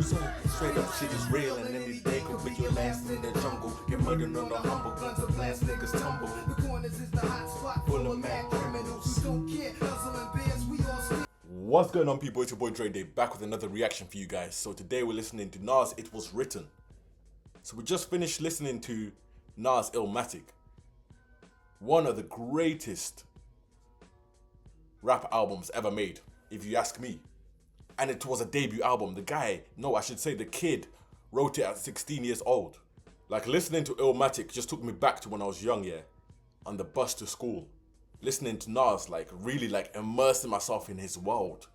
Straight up shit is real, and any day could be your last in the jungle. Get murdered on the humble, guns and blast, niggas tumble. The corners is the hot spot full of mad criminals who don't care, hustling bears, we all speak. What's going on, people? It's your boy DreDayy, back with another reaction for you guys. So today we're listening to Nas It Was Written. So we just finished listening to Nas Illmatic, one of the greatest rap albums ever made, if you ask me. And it was a debut album. The kid wrote it at 16 years old. Like, listening to Illmatic just took me back to when I was young, yeah, on the bus to school. Listening to Nas, really immersing myself in his world.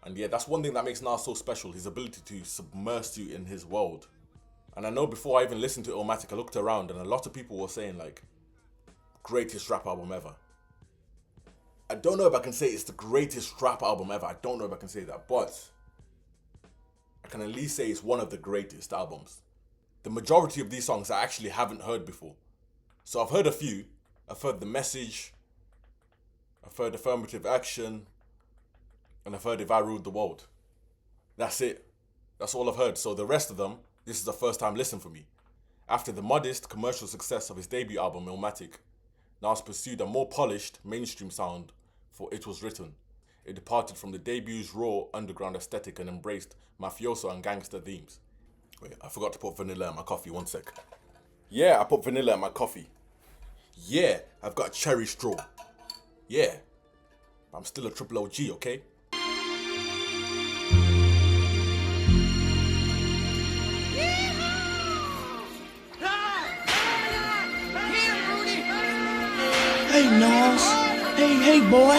And yeah, that's one thing that makes Nas so special, his ability to submerge you in his world. And I know before I even listened to Illmatic, I looked around and a lot of people were saying greatest rap album ever. I don't know if I can say it's the greatest rap album ever. I don't know if I can say that, but I can at least say it's one of the greatest albums. The majority of these songs I actually haven't heard before. So I've heard a few. I've heard The Message, I've heard Affirmative Action, and I've heard If I Ruled the World. That's it. That's all I've heard. So the rest of them, this is the first time listen for me. After the modest commercial success of his debut album, Illmatic, Nas pursued a more polished, mainstream sound for It Was Written. It departed from the debut's raw underground aesthetic and embraced mafioso and gangster themes. Wait, I forgot to put vanilla in my coffee, one sec. Yeah, I put vanilla in my coffee. Yeah, I've got a cherry straw. Yeah, but I'm still a triple OG, okay? Hey, Nas. Hey, boy.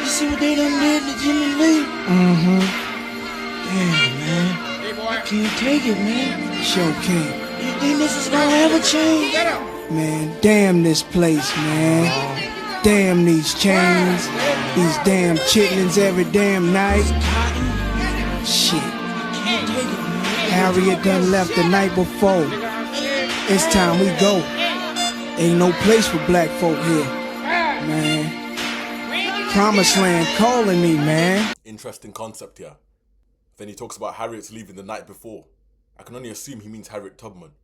You see what they done did to Jimmy Lee? Mm-hmm. Damn, man. Hey, boy. I can't take it, man. Sure can't. You think this is gonna ever change? Man, damn this place, man. Damn these chains. These damn chitlins every damn night. Shit. Harriet done left the night before. It's time we go. Ain't no place for black folk here. Man, Promised Land calling me, man. Interesting concept here. Then he talks about Harriet's leaving the night before. I can only assume he means Harriet Tubman.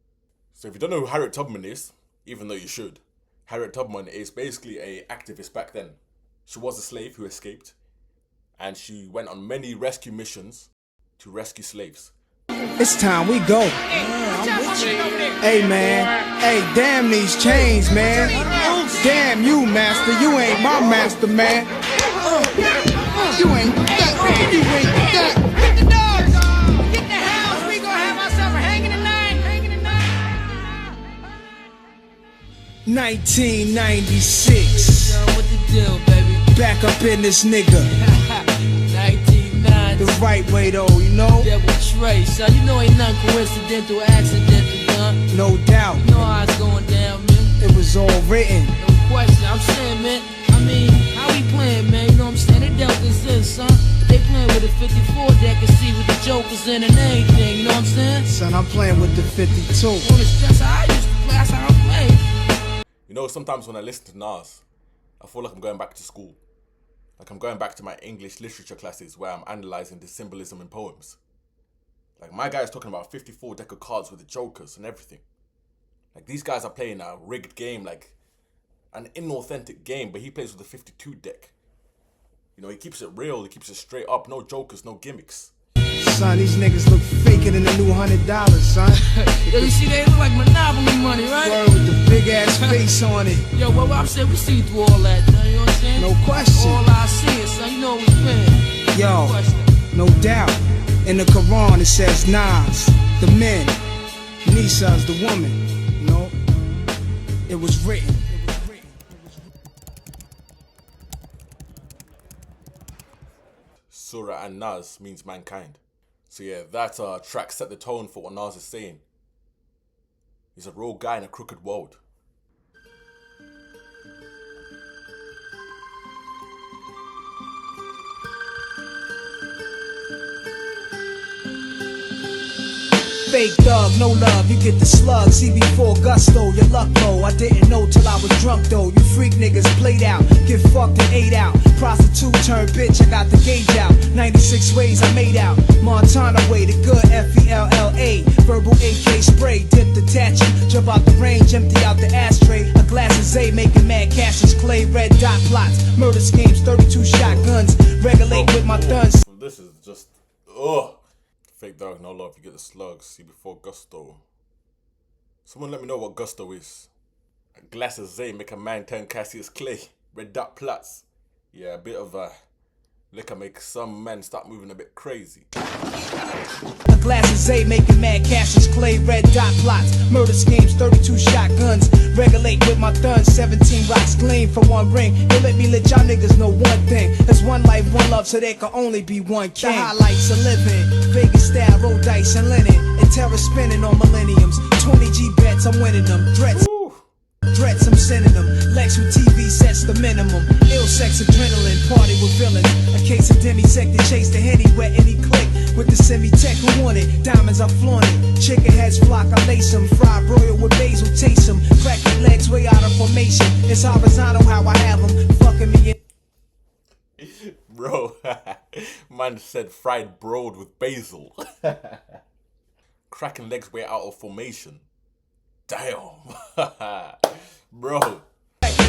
So if you don't know who Harriet Tubman is, even though you should, Harriet Tubman is basically an activist back then. She was a slave who escaped, and she went on many rescue missions to rescue slaves. It's time we go. Hey, man. Hey, damn these chains, man. Damn you, master. You ain't my master, man. You ain't that. You ain't that. Get the dogs. Get the house. We gonna have ourselves a hanging tonight. 1996. What the deal, baby? Back up in this nigga. 1990. The right way, though, you know? Devil Trace. So you know ain't nothing coincidental, accidental, done. No doubt. You know how it's going down, man. It was all written. No question. I'm saying, man. I mean, how we playing, man? You know what I'm saying? They dealt this in, son. They playing with a 54 deck and see what the Joker's in and everything. You know what I'm saying? Son, I'm playing with the 52. Well, that's how I used to play. That's how I play. You know, sometimes when I listen to Nas, I feel like I'm going back to school. Like I'm going back to my English literature classes where I'm analysing the symbolism in poems. Like my guy is talking about 54 deck of cards with the jokers and everything. Like these guys are playing a rigged game, like an inauthentic game, but he plays with a 52 deck. You know, he keeps it real, he keeps it straight up, no jokers, no gimmicks. Son, these niggas look faker than a new $100, son. Yo, you see, they look like Monopoly money, right? Word with the big ass face on it. Yo, well, I'm saying we see through all that, you know what I'm saying? No question. All I see is, son, you know what we're paying. Yo, No question. no doubt. In the Quran it says Nas, the men, Nisa's the woman. You know, it was written. Surah and Nas means mankind. So yeah, that track set the tone for what Nas is saying. He's a real guy in a crooked world. Fake thug, no love, you get the slug. CB4 gusto, your luck low. I didn't know till I was drunk though. You freak niggas played out, get fucked and ate out. Prostitute turned bitch, I got the gauge out. 96 ways I made out. Montana way, the good F-E-L-L-A. Verbal AK spray, dip detaching. Jump out the range, empty out the ashtray. A glass of Zay, making mad cashes. Clay, red dot plots. Murder schemes, 32 shotguns. Regulate with my thuns. This is just, ugh. Fake dog, no love, you get the slugs. See before gusto. Someone let me know what gusto is. A glass of Zay make a man turn Cassius Clay. Red dot plots. Yeah, a bit of liquor makes some men start moving a bit crazy. A glass of Zay making mad cashes, clay, red dot plots. Murder schemes, 32 shotguns. Regulate with my thuns, 17 rocks gleam for one ring. They let me let y'all niggas know one thing. There's one life, one love, so there can only be one king. The highlights of living, Vegas style, roll dice and linen. And terror spinning on millenniums. 20 G bets, I'm winning them. Threats, I'm sending them. Lex with TV sets the minimum. Ill sex, adrenaline, party with villains. A case of demisec to chase the henny wet any click. With the semi-tech who want it. Diamonds I flaunt it. Chicken heads flock, I lace them. Fried broil with basil, taste them. Crack their legs way out of formation. It's horizontal how I have them. Fucking me in. Bro, man said fried broiled with basil. Cracking legs way out of formation. Damn. Bro.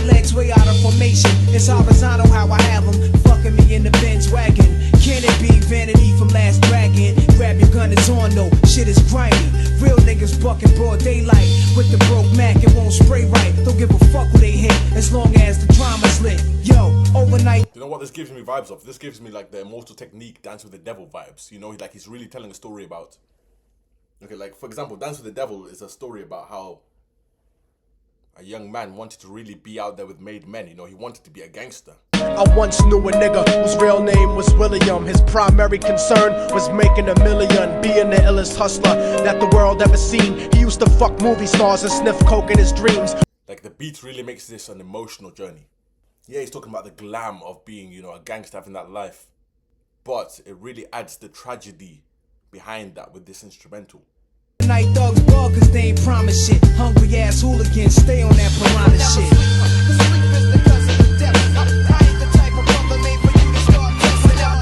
Legs way out of formation. It's horizontal how I have them. Fucking me in the Benz wagon. Can it be vanity from Last Dragon? Grab your gun, it's on though. Shit is grimy. Real niggas bucking broad daylight. With the broke Mac, it won't spray right. Don't give a fuck who they hit, as long as the drama's lit. Yo, overnight. You know what this gives me vibes of? This gives me like the Immortal Technique, Dance with the Devil vibes. You know, like he's really telling a story about. Okay, like for example, Dance with the Devil is a story about how a young man wanted to really be out there with made men. You know, he wanted to be a gangster. I once knew a nigga whose real name was William. His primary concern was making a million, being the illest hustler that the world ever seen. He used to fuck movie stars and sniff coke in his dreams. Like the beat really makes this an emotional journey. Yeah, he's talking about the glam of being, you know, a gangster, having that life. But it really adds the tragedy behind that with this instrumental. Night thugs bug cause they ain't promise shit. Hungry ass hooligans stay on that piranha shit.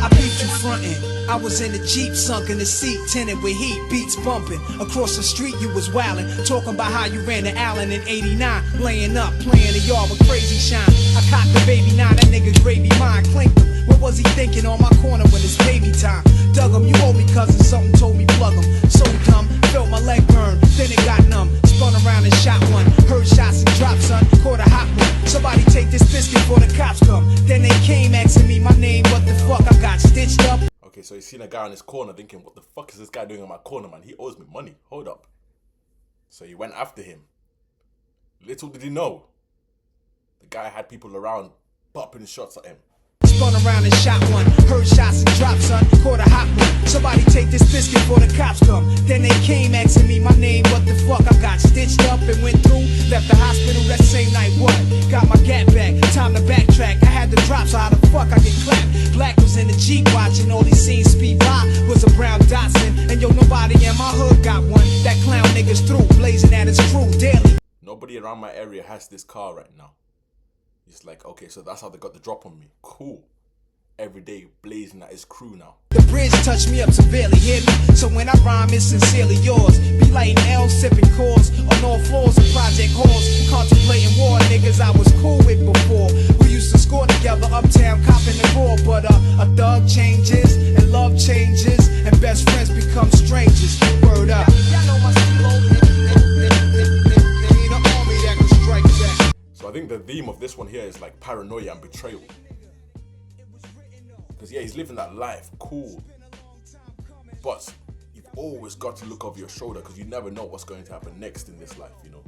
I beat you frontin'. I was in the Jeep sunk in the seat, tinted with heat, beats bumping. Across the street you was wildin', talking about how you ran to Allen in 89. Laying up, playing the yard with crazy shine. I cocked the baby 9, that nigga gravy mine, clinked him. What was he thinking on my corner when it's baby time? Dug him, you owe me cousin, something told me plug him. So dumb, felt my leg burn, then it got numb. Spun around and shot one, heard shots and dropped son, caught a hot one. Somebody take this biscuit before the cops come. Then they came asking me my name, what the fuck, I got stitched up. Okay, so he's seen a guy on his corner thinking, what the fuck is this guy doing on my corner, man? He owes me money, hold up. So he went after him. Little did he know, the guy had people around popping shots at him. Spun around and shot one, heard shots and dropped son, caught a hot one. Somebody take this biscuit before the cops come. Then they came asking me my name, what the fuck, I got stitched up and went through. Left the hospital that same night, what? Got my gat back, time to backtrack. I had the drop, so how the fuck I get clapped? Black was in the Jeep watching, all these scenes speed by. Was a brown Datsun, and yo, nobody in my hood got one. That clown niggas through, blazing at his crew daily. Nobody around my area has this car right now. It's like, okay, so that's how they got the drop on me. Cool. Every day blazing at his crew now. The bridge touched me up severely, hear me? So when I rhyme, it's sincerely yours. Be lighting L, sipping cores on all floors of project halls. Contemplating war, niggas I was cool with before. We used to score together uptown, copping the roar. But a thug changes, and love changes, and best friends become strangers. Word up. So I think the theme of this one here is like paranoia and betrayal. Because yeah, he's living that life, cool. But you've always got to look over your shoulder because you never know what's going to happen next in this life, you know.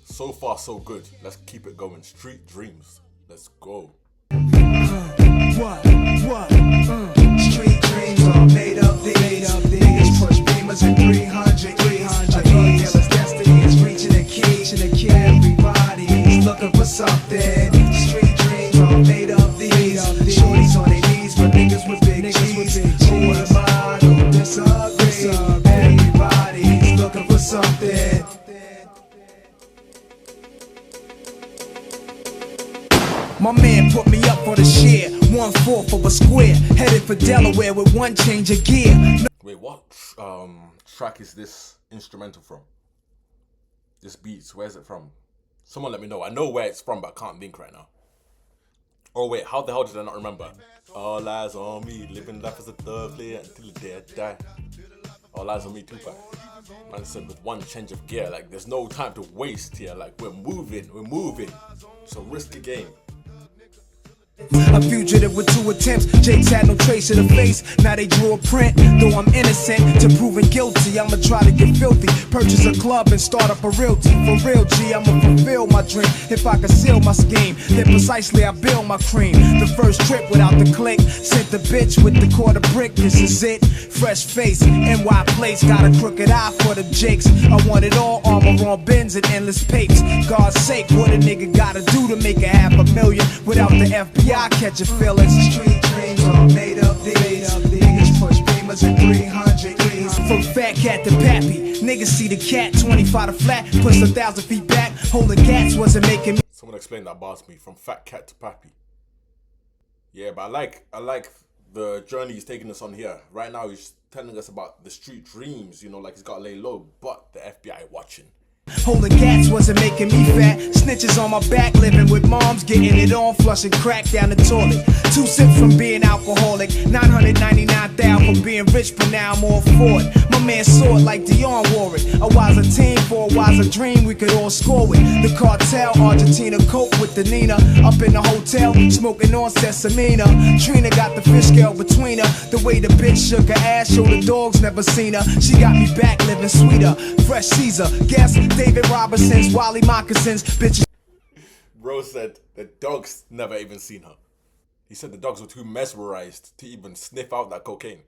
So far, so good. Let's keep it going. Street dreams. Let's go. What? Street dreams are made of these. Niggas push beamers at 300 E's. A drug dealer's destiny is reaching a key. Everybody's looking for something. Street dreams are made of these. Shorties on their knees, but niggas with big G's. Who am I to disagree? Everybody's looking for something. My man put me up for the share. 1/4 of a square, headed for Delaware with one change of gear. Wait, what track is this instrumental from? This beats, where's it from? Someone let me know. I know where it's from, but I can't think right now. Oh wait, how the hell did I not remember? All eyes on me, living life as a thug player until the day I die. All eyes on me, Tupac. Man said with one change of gear, like there's no time to waste here. Like we're moving. So risk the game. A fugitive with 2 attempts. Jakes had no trace of the face. Now they drew a print. Though I'm innocent to proving guilty, I'ma try to get filthy. Purchase a club and start up a realty. For real, G, I'ma fulfill my dream. If I conceal my scheme, then precisely I build my cream. The first trip without the click. Sent the bitch with the quarter brick. This is it. Fresh face, NY place. Got a crooked eye for the Jakes. I want it all. Armor on bins and endless papes. God's sake, what a nigga gotta do to make a $500,000 without the FBI? Catch your feelings. Street dreams are made up these. Niggas push beamers at 300 E's. From fat cat to pappy, niggas see the cat 25 to flat, push 1,000 feet back. Holding cats wasn't making me. Someone explain that bar to me. From fat cat to pappy. Yeah, but I like the journey he's taking us on here. Right now he's telling us about the street dreams. You know, like he's got to lay low, but the FBI watching. Holding cats wasn't making me fat. Snitches on my back, living with moms, getting it on, flushing crack down the toilet. 2 sips from being alcoholic, 999,000 from being rich, but now I'm all for it. My man saw it like Dion wore it. A wiser team for a wiser dream, we could all score with. The cartel, Argentina, coke with the Nina. Up in the hotel, smoking on Sesamina. Trina got the fish scale between her. The way the bitch shook her ass, showed the dogs never seen her. She got me back living sweeter. Fresh Caesar, guess David Robinson's, Wally moccasins, bitches. Bro said the dogs never even seen her. He said the dogs were too mesmerized to even sniff out that cocaine.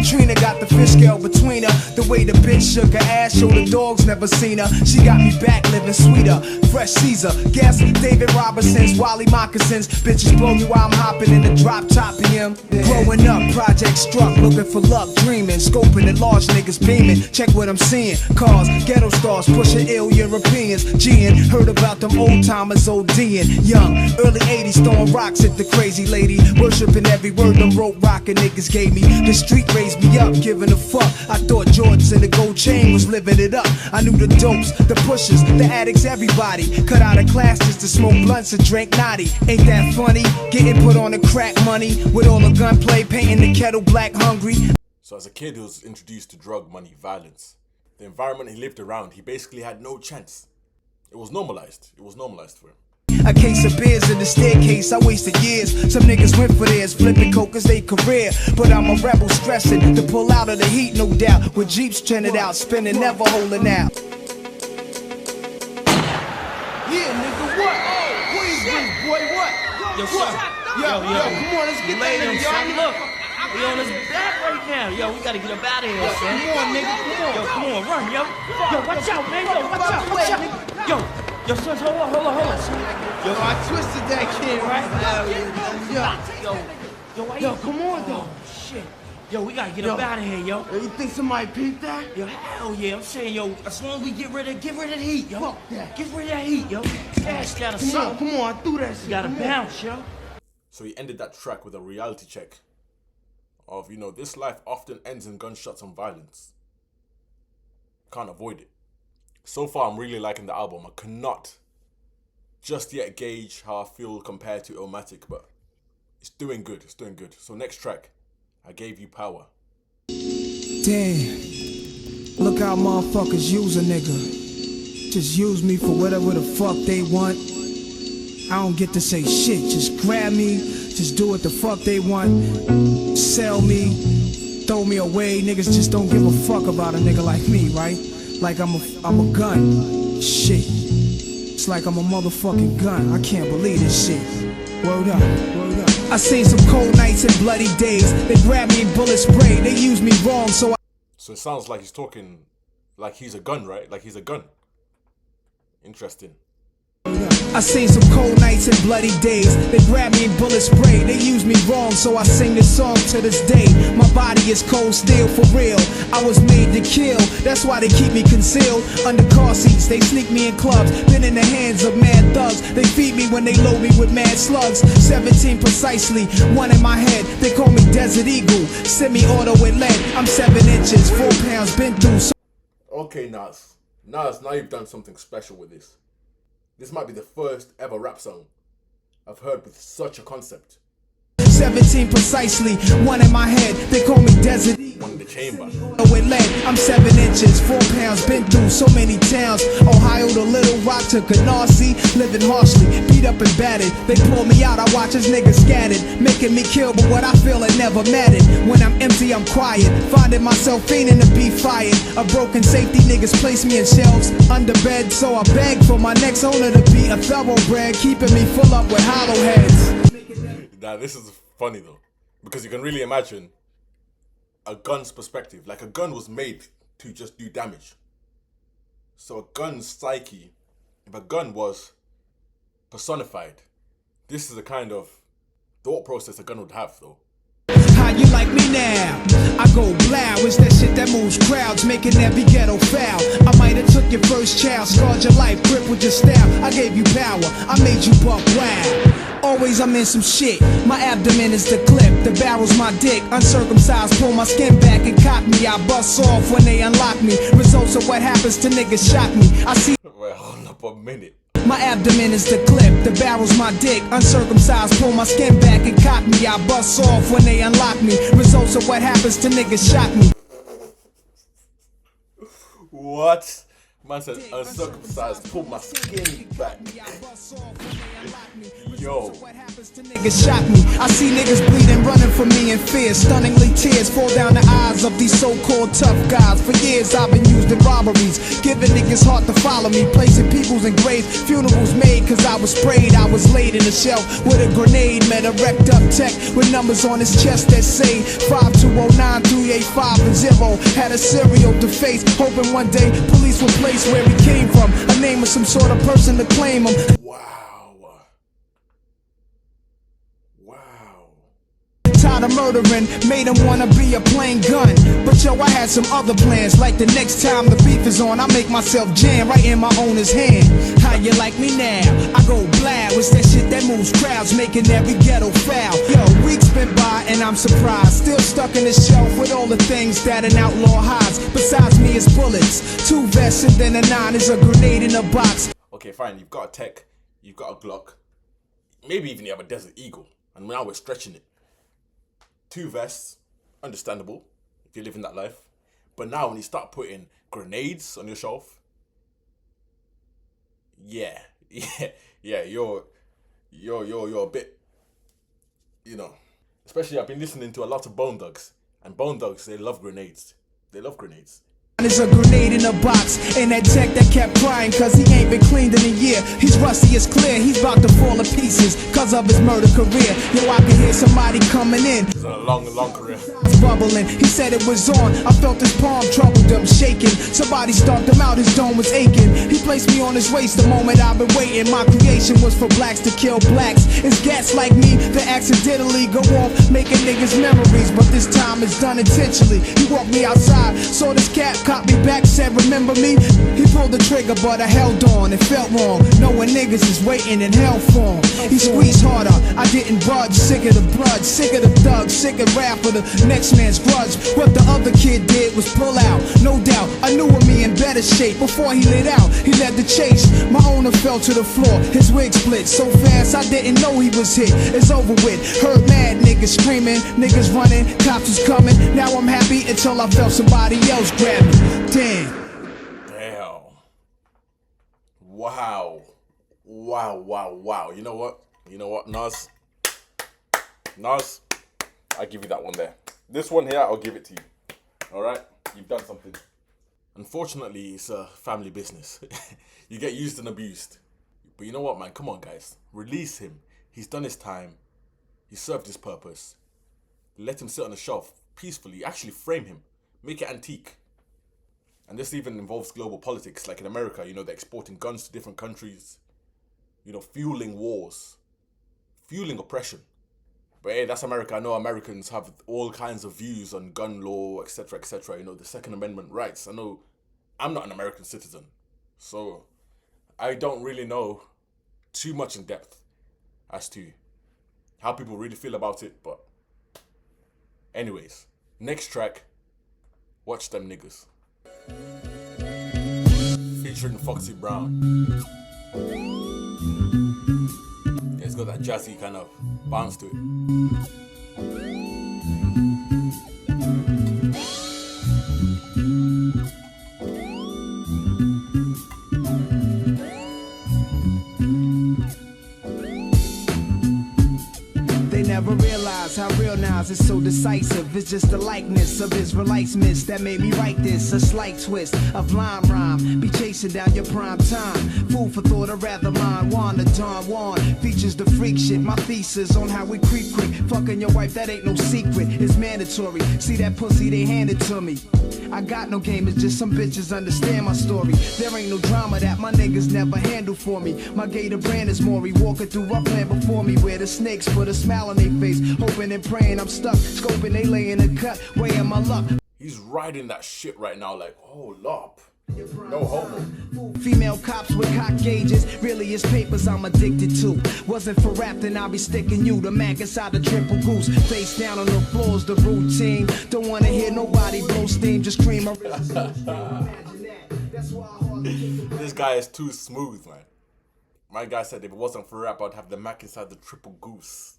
Trina got the fish scale between her. The way the bitch shook her ass, showed the dogs never seen her. She got me back living sweeter. Fresh Caesar, guess David Robinson's, Wally moccasins, bitches blow me while I'm hopping in the drop top BM. Growing up, project struck, looking for luck, dreaming, scoping at large niggas beaming. Check what I'm seeing, cars, ghetto stars, pushing ill Europeans. G'ing, heard about them old timers ODing. Young, early 80s, throwing rocks at the crazy lady, worshiping every word them rope rockin' niggas gave me. The street raised me up, giving a fuck. I thought Jordans and the gold chain was living it up. I knew the dopes, the pushers, the addicts, everybody. Cut out of class just to smoke blunts and drink naughty. Ain't that funny? Getting put on the crack money with all the gunplay, painting the kettle black hungry. So as a kid, he was introduced to drug money, violence. The environment he lived around, he basically had no chance. It was normalized. It was normalized for him. A case of beers in the staircase, I wasted years. Some niggas went for theirs, flipping coke as they career. But I'm a rebel stressing to pull out of the heat, no doubt. With Jeeps trending out, spinning, never holding out. Yeah, nigga, what? Oh, Queensbridge, boy, what? Yo, What? son. Yo, come on, let's get that Lay them, nigga, son. y'all. Look, we on his back right now. Yo, we gotta get up out of here, son. Come on, nigga, come on. Yo, come on, run, yo. Yo, watch out, man. Yo, watch out, watch out. Yo, son, hold on, son. Yo, I twisted that kid, right? Yo, come on, though. Shit. Yo, we gotta get up out of here, yo. You think somebody peeped that? Yo, hell yeah, I'm saying, yo, as long as we get rid of the heat, yo. Fuck that. Get rid of that heat, yo. Ass gotta Come on, suck. come on, I threw that shit. You gotta Come on. bounce, yo. So he ended that track with a reality check of, you know, this life often ends in gunshots and violence. Can't avoid it. So far, I'm really liking the album. I cannot just yet gauge how I feel compared to Illmatic, but it's doing good. It's doing good. So next track, I Gave You Power. Damn, look how motherfuckers use a nigga. Just use me for whatever the fuck they want. I don't get to say shit. Just grab me, just do what the fuck they want. Sell me, throw me away. Niggas just don't give a fuck about a nigga like me, right? Like I'm a gun. Shit. It's like I'm a motherfucking gun. I can't believe this shit. Word up, word up. I seen some cold nights and bloody days. They grabbed me in bullet spray. They used me wrong, so it sounds like he's talking like he's a gun, right? Like he's a gun. Interesting. I seen some cold nights and bloody days. They grab me and bullet spray. They use me wrong, so I sing this song to this day. My body is cold steel for real. I was made to kill. That's why they keep me concealed under car seats. They sneak me in clubs. Been in the hands of mad thugs. They feed me when they load me with mad slugs. 17 precisely, one in my head. They call me Desert Eagle. Semi-auto with lead. I'm 7 inches, 4 pounds. Been through so. Okay, Nas, now you've done something special with this. This might be the first ever rap song I've heard with such a concept. 17 precisely, one in my head. They call me Desert Eagle. One in the chamber. With lead, I'm 7 inches, 4 pounds. Been through so many towns. Ohio to Little Rock to Canarsie. Living harshly, beat up and battered. They pull me out, I watch as niggas scattered. Making me kill, but what I feel it never mattered. When I'm empty, I'm quiet. Finding myself fiending to be fired. A broken safety, niggas place me in shelves under bed. So I beg for my next owner to be a thoroughbred, keeping me full up with hollow heads. Now this is funny though, because you can really imagine a gun's perspective. Like, a gun was made to just do damage. So a gun's psyche, if a gun was personified, this is the kind of thought process a gun would have though. How you like me now? I go blow, it's that shit that moves crowds, making every ghetto foul. I might have took your first child, scarred your life, grip with your style. I gave you power, I made you buck wild. Always I'm in some shit. My abdomen is the clip, the barrel's my dick. Uncircumcised, pull my skin back and cock me. I bust off when they unlock me. Results of what happens to niggas shock me. I see. Wait, hold up a minute. My abdomen is the clip, the barrel's my dick. Uncircumcised, pull my skin back and cock me. I bust off when they unlock me. Results of what happens to niggas shock me. What? Man said uncircumcised, pull my skin back. Yo. Niggas shot me. I see niggas bleeding, running from me in fear. Stunningly tears fall down the eyes of these so-called tough guys. For years I've been used in robberies, giving niggas heart to follow me, placing peoples in graves. Funerals made cause I was sprayed. I was laid in a shelf with a grenade. Met a wrecked up tech with numbers on his chest that say 5209 385 and 0. Had a serial to face, hoping one day police would place where he came from. A name of some sort of person to claim him. Tired of murdering, made him wanna be a plain gun. But yo, I had some other plans. Like the next time the beef is on, I make myself jam right in my owner's hand. How you like me now? I go blow, it's that shit that moves crowds, making every ghetto foul. Yo, weeks been by and I'm surprised, still stuck in the shelf with all the things that an outlaw hides. Besides me is bullets, 2 vests and then a 9 is a grenade in a box. Okay, fine, you've got a tech, you've got a Glock, maybe even you have a Desert Eagle, and now we're stretching it. 2 vests, understandable if you're living that life. But now when you start putting grenades on your shelf, yeah, you're a bit, you know. Especially I've been listening to a lot of Bone Thugs, and Bone Thugs, they love grenades. They love grenades. There's a grenade in a box, and that tech that kept crying cause he ain't been cleaned in a year. He's rusty as clear, he's about to fall to pieces cause of his murder career. Yo, I can hear somebody coming in. It's a long career. Bubbling, he said it was on. I felt his palm troubled him, shaking. Somebody stalked him out, his dome was aching. He placed me on his waist the moment I've been waiting. My creation was for blacks to kill blacks. It's gats like me that accidentally go off, making niggas memories. But this time it's done intentionally. He walked me outside, saw this cat, caught me back, said remember me. He pulled the trigger but I held on, it felt wrong, knowing niggas is waiting in hell for him. He squeezed harder, I didn't budge. Sick of the blood, sick of the thugs, sick of rap for the next man's grudge. What the other kid did was pull out, no doubt. I knew of me in better shape before he lit out. He led the chase, my owner fell to the floor. His wig split so fast I didn't know he was hit. It's over with, heard mad niggas screaming, niggas running, cops was coming. Now I'm happy until I felt somebody else grab me. Damn. Wow. You know what, Nas, I give you that one there. This one here, I'll give it to you. Alright? You've done something. Unfortunately, it's a family business. You get used and abused. But you know what, man? Come on, guys. Release him. He's done his time. He served his purpose. Let him sit on the shelf peacefully. Actually frame him. Make it antique. And this even involves global politics. Like in America, you know, they're exporting guns to different countries. fueling wars, fueling oppression. But hey, that's America. I know Americans have all kinds of views on gun law, etc., etc. The Second Amendment rights. I know I'm not an American citizen, so I don't really know too much in depth as to how people really feel about it. But anyways, next track, Watch Them Niggas, featuring Foxy Brown. Yeah, it's got that jazzy kind of bounce to it. Never realized how real Nas is so decisive. It's just the likeness of Israelites miss that made me write this. A slight twist of line rhyme. Be chasing down your prime time. Food for thought, or rather mine. Wanda Don Juan features the freak shit. My thesis on how we creep quick. Fucking your wife, that ain't no secret. It's mandatory. See that pussy, they handed to me. I got no game, it's just some bitches understand my story. There ain't no drama that my niggas never handle for me. My gator brand is Maury, walking through rough land before me, where the snakes put a smile on their face, hoping and praying I'm stuck, scoping they lay in the cut, weighing my luck. He's riding that shit right now like, oh, lop. No homo. Female cops with cock gauges, really it's papers I'm addicted to. Wasn't for rap, then I'll be sticking you. The Mac inside the triple goose, face down on the floor's the routine. Don't wanna hear nobody blow steam, just scream. This guy is too smooth, man. My guy said if it wasn't for rap, I'd have the Mac inside the triple goose.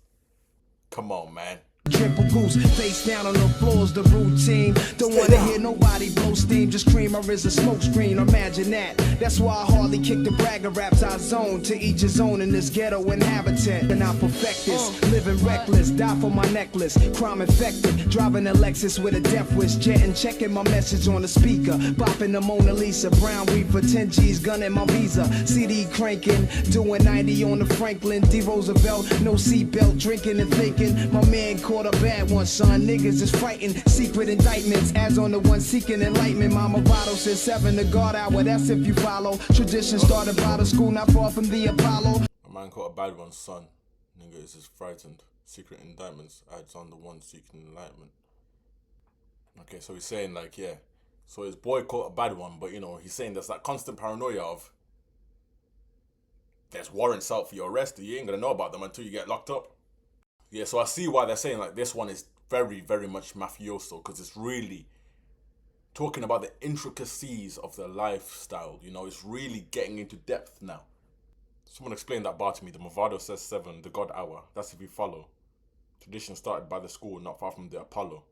Come on, man. Triple goose, face down on the floor's the routine. Don't wanna hear nobody blow steam, just scream or is a smoke screen. Imagine that. That's why I hardly kick the bragger raps I zone. To each his own in this ghetto inhabitant. And I perfect this, living reckless, die for my necklace. Crime infected, driving a Lexus with a death wish. Jetting, checking my message on the speaker. Bopping the Mona Lisa, brown weed for 10 G's, gunning my visa. CD cranking, doing 90 on the Franklin D. Roosevelt. No seatbelt, drinking and thinking. My man caught a bad one, son. Niggas is fighting secret indictments. As on the one seeking enlightenment. Mama Bottle says 7 to guard hour. That's if you follow. Tradition started by the school, not far from the Apollo. A man caught a bad one, son. Nigga is just frightened. Secret indictments. Adds on the one seeking enlightenment. Okay, so he's saying like, yeah. So his boy caught a bad one, but he's saying there's that constant paranoia of there's warrants out for your arrest. You ain't gonna know about them until you get locked up. Yeah, so I see why they're saying like this one is very, very much mafioso, because it's really talking about the intricacies of the lifestyle. It's really getting into depth now. Someone explained that bar to me. The Movado says 7, the God hour. That's if you follow. Tradition started by the school, not far from the Apollo.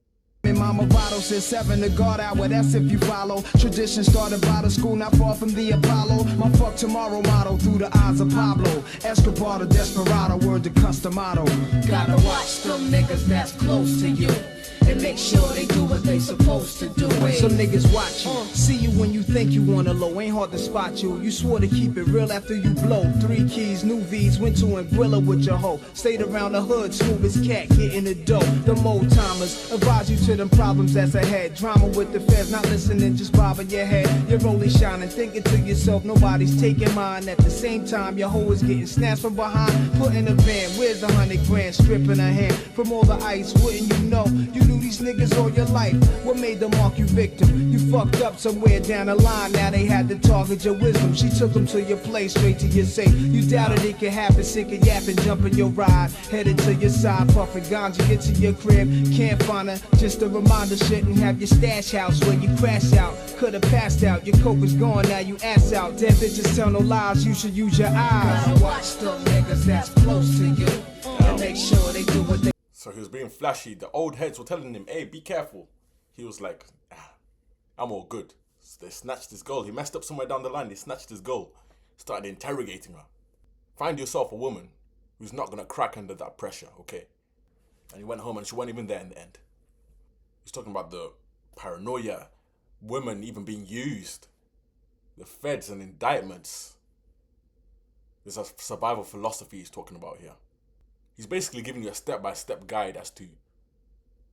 Mama Bottle says 7 to guard hour, that's if you follow. Tradition started by the school, not far from the Apollo. My fuck tomorrow motto through the eyes of Pablo Escobar, the desperado, word to customado. Gotta watch them niggas that's close to you and make sure they do what they supposed to do. Some niggas watch you, see you when you think you wanna low. Ain't hard to spot you. You swore to keep it real after you blow. 3 keys, new V's, went to Anguilla with your hoe. Stayed around the hood, smooth as cat, getting the dough. The old timers advise you to them problems that's ahead. Drama with the feds, not listening, just bobbing your head. You're only shining, thinking to yourself, nobody's taking mine. At the same time, your hoe is getting snatched from behind. Put in a van, where's the 100 grand? Stripping her hand from all the ice, wouldn't you know? You knew these niggas all your life. What made them mark you victim? You fucked up somewhere down the line. Now they had to target your wisdom. She took them to your place, straight to your safe. You doubted it could happen, sick of yapping, jumping your ride. Headed to your side, puffing ganja, get to your crib. Can't find her, just a reminder. Shouldn't have your stash house where you crash out. Could've passed out, your coke is gone, now you ass out. Dead bitches tell no lies, you should use your eyes. Gotta watch them niggas that's close to you and make sure they do what they. So he was being flashy. The old heads were telling him, hey, be careful. He was like, I'm all good. So they snatched his girl. He messed up somewhere down the line. They snatched his girl. Started interrogating her. Find yourself a woman who's not going to crack under that pressure, okay? And he went home and she wasn't even there in the end. He's talking about the paranoia, women even being used, the feds and indictments. There's a survival philosophy he's talking about here. He's basically giving you a step-by-step guide as to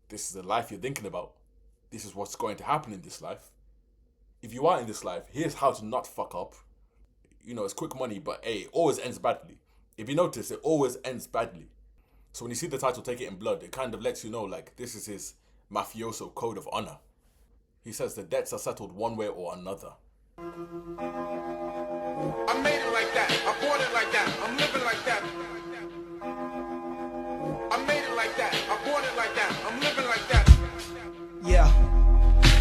this is the life you're thinking about. This is what's going to happen in this life. If you are in this life, here's how to not fuck up. you know, it's quick money, but hey, it always ends badly. If you notice, it always ends badly. So when you see the title Take It in Blood, it kind of lets you know, like, this is his mafioso code of honor. He says the debts are settled one way or another. I made it like that, I bought it like that, I'm living like that. I made it like that, I bought it like that, I'm living like that. Yeah.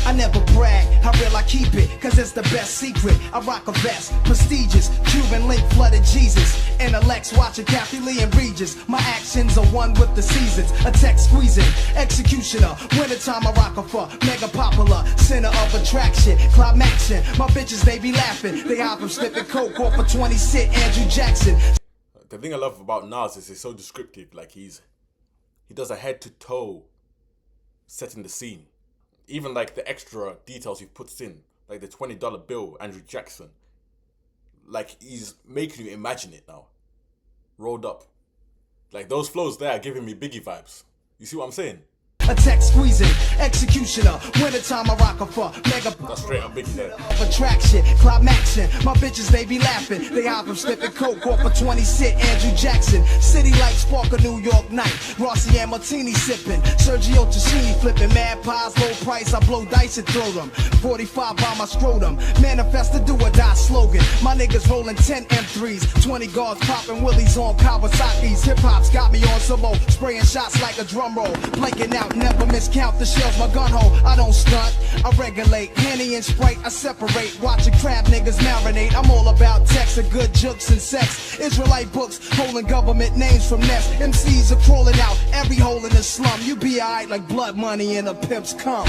I never brag, how real I keep it, cause it's the best secret. I rock a vest, prestigious, Cuban link flooded Jesus. Intellects watching Kathy Lee and Regis. My actions are one with the seasons. A tech squeezing, executioner. Wintertime I rock a for mega popular. Center of attraction, climaxing. My bitches they be laughing. They hop from slipping coke off for 20 cent Andrew Jackson. The thing I love about Nas is he's so descriptive. Like he does a head to toe setting the scene. Even like the extra details he puts in, like the $20 bill, Andrew Jackson. Like he's making you imagine it now. Rolled up. Like those flows there are giving me Biggie vibes. You see what I'm saying? A tech squeezing, executioner. Wintertime I rock a for mega. That's straight up Biggie there. Attraction, climaxing. My bitches they be laughing. They hop from slipping coke off for 20 cent Andrew Jackson. City lights spark a New York night. Rossi and Martini sipping. Sergio Tacchini flipping. Mad pies, low price. I blow dice and throw them. 45 by my scrotum. Manifest the do or die slogan. My niggas rolling 10 M3s. 20 guards popping willies on Kawasaki's. Hip hop's got me on some more. Spraying shots like a drum roll. Blanking out. Never miscount the shells, my gun hole. I don't stunt, I regulate. Henny and Sprite, I separate. Watching crab niggas marinate. I'm all about text and good jokes and sex. Israelite books, holding government names from nests. MCs are crawling out every hole in the slum. You be alright like blood money in a pimp's cum.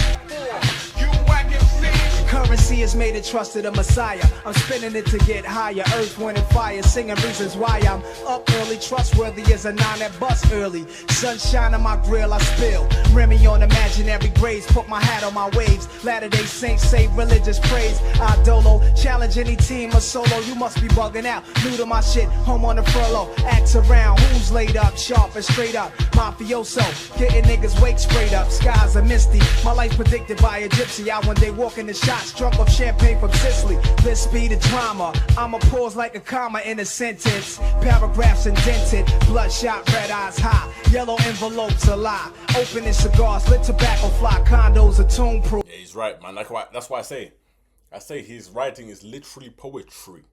You whack MCs. Currency is made and trusted a messiah. I'm spinning it to get higher. Earth, wind, and fire. Singing reasons why I'm up early. Trustworthy as a 9 that bust early. Sunshine on my grill, I spill. Remy on imaginary graves. Put my hat on my waves. Latter-day Saints say religious praise. I dolo. Challenge any team or solo. You must be bugging out. New to my shit. Home on the furlough. Acts around. Who's laid up? Sharp and straight up. Mafioso. Getting niggas wake sprayed up. Skies are misty. My life predicted by a gypsy. I one day walk in the shots. Drunk off champagne from Sicily. This speed of drama. I'ma pause like a comma in a sentence. Paragraphs indented. Bloodshot, red eyes high. Yellow envelopes a lie. Opening cigars, lit tobacco fly. Condos are tomb proof. Yeah, he's right, man. That's why I say his writing is literally poetry.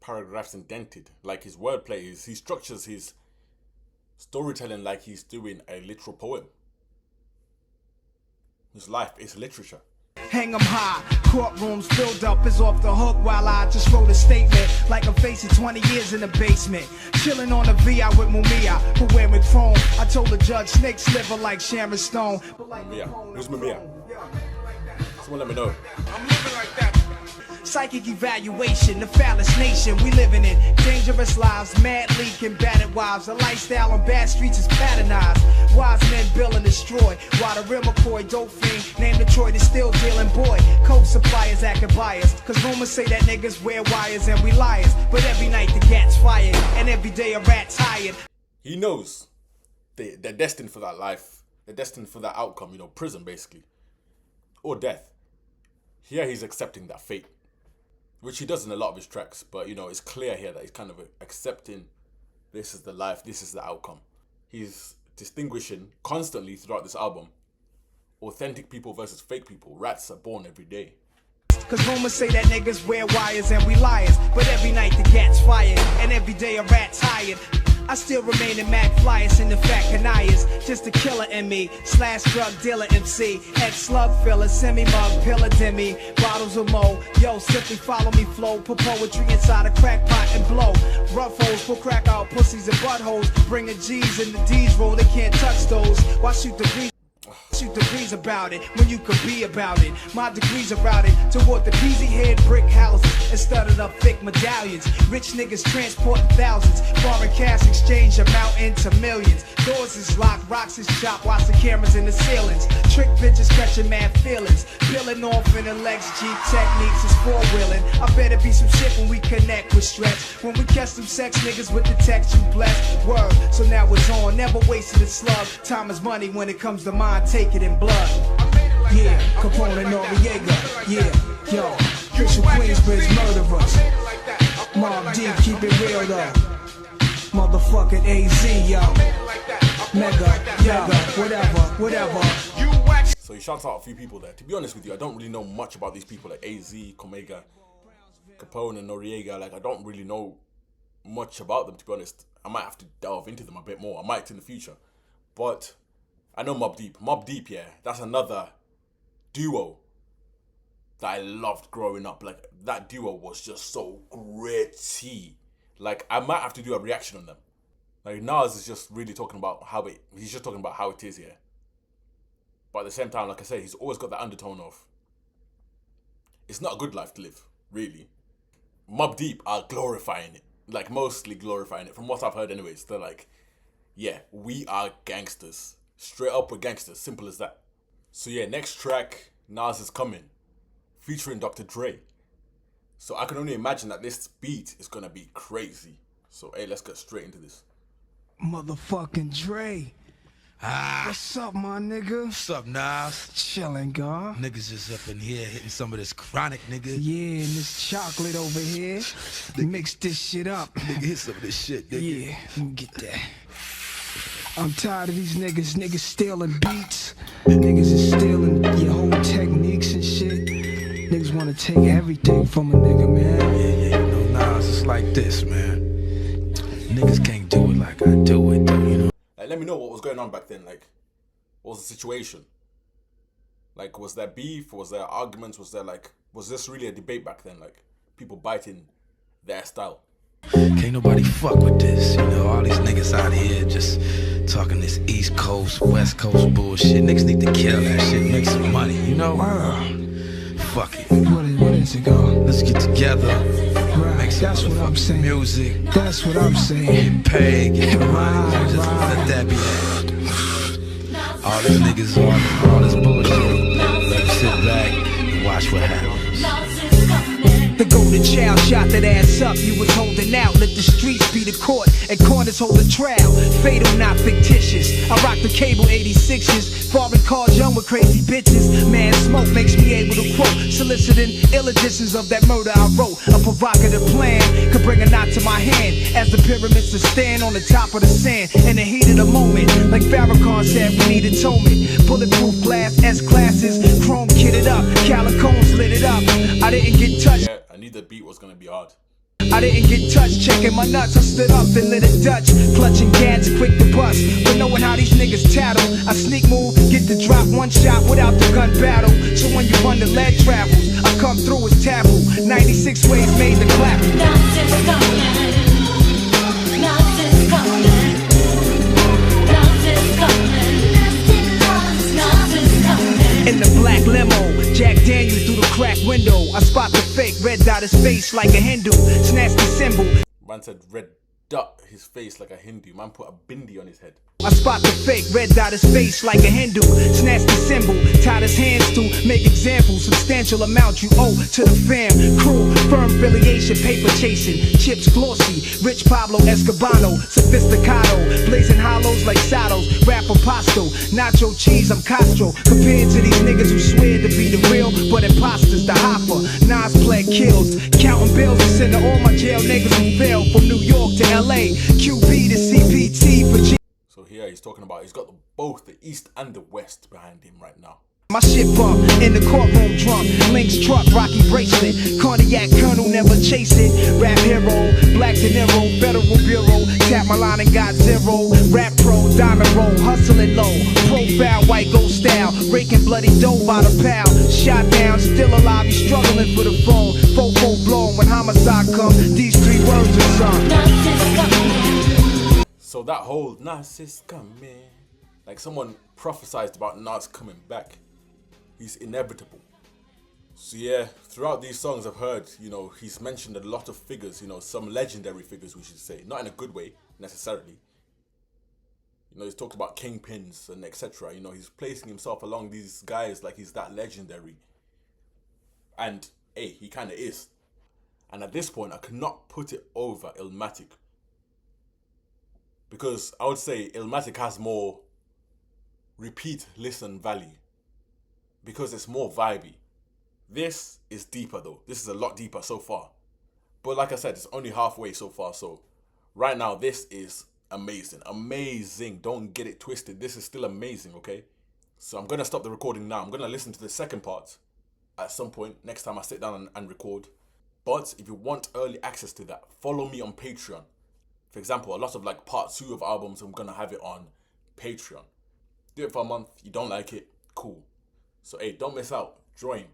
Paragraphs indented. Like his wordplay is, he structures his storytelling like he's doing a literal poem. His life is literature. Hang 'em high, courtrooms filled up is off the hook while I just wrote a statement like I'm facing 20 years in the basement. Chilling on the VI with Mumia, for wearing chrome. I told the judge snakes sliver like Sharon Stone. Mumia, who's Mumia? Someone let me know. I'm living like that. Psychic evaluation, the phallus nation we living in. Dangerous lives, mad leaking, battered wives. A lifestyle on bad streets is patternized. Wise men build and destroy. While the real McCoy, dope fiend, named Detroit is still dealing boy. Coke suppliers acting biased. Cause rumors say that niggas wear wires and we liars. But every night the cat's fired. And every day a rat's hired. He knows they're destined for that life. They're destined for that outcome, you know, prison basically. Or death. Here he's accepting that fate. Which he does in a lot of his tracks, but you know, it's clear here that he's kind of accepting this is the life, this is the outcome. He's distinguishing constantly throughout this album authentic people versus fake people. Rats are born every day. Cause rumors say that niggas wear wires and we liars. But every night the cat's fired and every day a rat's hired. I still remain in Mac Flyers in the fat canias. Just a killer in me, slash drug dealer MC. Ex-slug filler, semi-mug, pillar demi. Bottles of mo, yo, simply follow me flow. Put poetry inside a crack pot and blow. Rough holes, pull crack out pussies and buttholes. Bringing G's in the D's roll, they can't touch those. Why shoot the breeze? Shoot degrees about it when you could be about it. My degrees are routed toward the peasy head brick houses and studded up thick medallions. Rich niggas transporting thousands. Foreign cash exchange amounting to millions. Doors is locked, rocks is chopped. Watch the cameras in the ceilings. Trick bitches catching mad feelings. Peeling off in the legs, G techniques is four-wheeling. I better be some shit when we connect with stretch. When we catch them sex niggas with the text you blessed. Word, so now it's on. Never wasted a slug. Time is money when it comes to mine. Take it in blood. Yeah, Capone and Noriega. Yeah, yo, Christian Queensbridge murderers. deep, keep it real though. Motherfucking AZ, yo. Mega, whatever. So he shouts out a few people there. To be honest with you, I don't really know much about these people like AZ, Comega, Capone, and Noriega. Like, I don't really know much about them, to be honest. I might have to delve into them a bit more. I might in the future. But I know Mobb Deep. Mobb Deep, yeah, that's another duo that I loved growing up. Like, that duo was just so gritty. Like, I might have to do a reaction on them. Like, Nas is just really talking about he's just talking about how it is here. But at the same time, like I say, he's always got that undertone of, it's not a good life to live, really. Mobb Deep are glorifying it. Like, mostly glorifying it. From what I've heard anyways, they're like, yeah, we are gangsters. Straight up, we're gangsters. Simple as that. So yeah, next track, Nas Is Coming, featuring Dr. Dre. So I can only imagine that this beat is gonna be crazy. So hey, let's get straight into this. Motherfucking Dre. What's up, my nigga? What's up, Nas? Chillin', God. Niggas just up in here hitting some of this chronic, nigga. Yeah, and this chocolate over here. Mix this shit up. Nigga, hit some of this shit, nigga. Yeah, let me get that. I'm tired of these niggas stealing beats. Niggas is stealing your whole techniques and shit. Niggas wanna take everything from a nigga, man. Yeah, you know, Nas, it's like this, man. Niggas can't do it like I do it, though, you know? Like, let me know what was going on back then. Like, what was the situation? Like, was there beef? Was there arguments? Was this really a debate back then? Like, people biting their style? Can't nobody fuck with this, you know? All these niggas out here just talking this East Coast, West Coast bullshit. Niggas need to kill that shit, make some money, you know? Fuck it. What is it, God? Let's get together. Make some That's what I'm saying. Music. That's what I'm saying. Get paid, get money. Just let that be that. All these niggas all this bullshit. Let them sit back and watch what happens. The golden child shot that ass up, you was holding out. Let the streets be the court and corners hold the trial. Fatal, not fictitious. I rock the cable 86s. Foreign cars young with crazy bitches. Man, smoke makes me able to quote, soliciting ill editions of that murder I wrote. A provocative plan could bring a knot to my hand as the pyramids to stand on the top of the sand in the heat of the moment. Like Farrakhan said, we need atonement. Bulletproof glass, S classes, chrome kitted up, calicones lit it up. I didn't get touched. Yeah, I knew the beat was gonna be hard. I didn't get touched, checking my nuts. I stood up and lit a Dutch, clutching gats, quick to bust. But knowing how these niggas tattle, I sneak move, get the drop, one shot without the gun battle. So when you run the lead travels, I come through as taboo. 96 ways made the clap. Nas is coming. Nas is coming. Nas is coming. Nas is coming. In the black limo, Jack Daniels through the crack window. I spot the fake, red dot his face like a Hindu. Snatch the symbol. Man said red dot his face like a Hindu. Man put a bindi on his head. I spot the fake, red dot his face like a Hindu. Snatch the symbol, tied his hands to make examples. Substantial amount you owe to the fam. Crew, firm affiliation, paper chasing. Chips glossy, rich Pablo Escobano. Sophisticado, blazing hollows like saddles. Rapper Pasto, nacho cheese, I'm Castro. Compared to these niggas who swear to be the real, but imposters, the hopper. Nas play kills, counting bills and sending all my jail niggas who fell from New York to LA. QB to CPT for G. So here he's talking about, he's got both the East and the West behind him right now. My shit bump in the courtroom drunk. Lynx truck, Rocky bracelet. Cardiac colonel never chase it. Rap hero, Black De Niro, Federal Bureau. Tap my line and got zero. Rap pro, diamond roll, hustling low. Profile, white ghost style. Raking bloody dough by the pound. Shot down, still alive, you struggling for the phone. Fofo blown when homicide come. These 3 words are sung. Nas is coming. So that whole Nas is coming, like someone prophesized about Nas coming back. He's inevitable. So yeah, throughout these songs I've heard, you know, he's mentioned a lot of figures, you know, some legendary figures we should say. Not in a good way, necessarily. You know, he's talked about kingpins and etc. You know, he's placing himself along these guys like he's that legendary. And, hey, he kind of is. And at this point, I cannot put it over Illmatic. Because I would say Illmatic has more repeat listen value. Because it's more vibey. This is deeper though. This is a lot deeper so far. But like I said, it's only halfway so far. So right now, this is amazing. Amazing. Don't get it twisted. This is still amazing, okay? So I'm going to stop the recording now. I'm going to listen to the second part at some point next time I sit down and record. But if you want early access to that, follow me on Patreon. For example, a lot of like part 2 of albums, I'm going to have it on Patreon. Do it for a month. You don't like it, cool. So hey, don't miss out. Join.